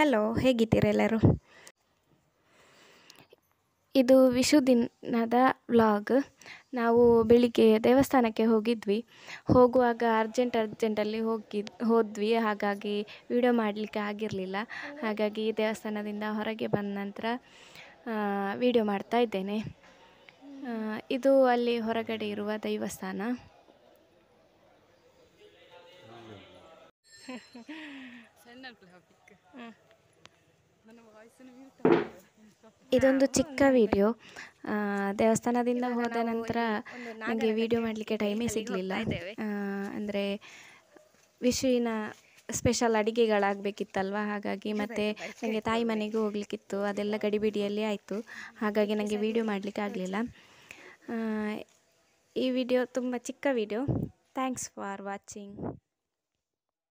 Hello, ಹೇಗಿದ್ದೀರಾ ಎಲ್ಲರೂ? ಇದು ವಿಷು ದಿನದ ವ್ಲಾಗ್. ನಾವು ಬೆಳಿಗ್ಗೆ ದೇವಸ್ಥಾನಕ್ಕೆ ಹೋಗುವಾಗ ಅರ್ಜೆಂಟಲ್ಲಿ ಹೋದ್ವಿ. ಹಾಗಾಗಿ ವಿಡಿಯೋ ಮಾಡಲಿಕ್ಕೆ ಆಗಿರಲಿಲ್ಲ. ಹಾಗಾಗಿ ದೇವಸ್ಥಾನದಿಂದ ಹೊರಗೆ ಬಂದ ನಂತರ ವಿಡಿಯೋ ಮಾಡ್ತಾ ಇದ್ದೇನೆ. ಇದು ಅಲ್ಲಿ ಹೊರಗಡೆ ಇರುವ ದೈವಸ್ಥಾನ. ಇದೊಂದು ಚಿಕ್ಕ ವಿಡಿಯೋ. ದೇವಸ್ಥಾನದಿಂದ ಹೋದ ನಂತರ ನನಗೆ ವಿಡಿಯೋ ಮಾಡಲಿಕ್ಕೆ ಟೈಮೇ ಸಿಗಲಿಲ್ಲ. ಅಂದರೆ ವಿಷುವಿನ ಸ್ಪೆಷಲ್ ಅಡುಗೆಗಳಾಗಬೇಕಿತ್ತಲ್ವ, ಹಾಗಾಗಿ ಮತ್ತು ನನಗೆ ತಾಯಿ ಮನೆಗೂ ಹೋಗಲಿಕ್ಕಿತ್ತು. ಅದೆಲ್ಲ ಗಡಿಬಿಡಿಯಲ್ಲಿ ಆಯಿತು. ಹಾಗಾಗಿ ನನಗೆ ವಿಡಿಯೋ ಮಾಡಲಿಕ್ಕೆ ಆಗಲಿಲ್ಲ. ಈ ವಿಡಿಯೋ ತುಂಬ ಚಿಕ್ಕ ವಿಡಿಯೋ. Thanks for watching.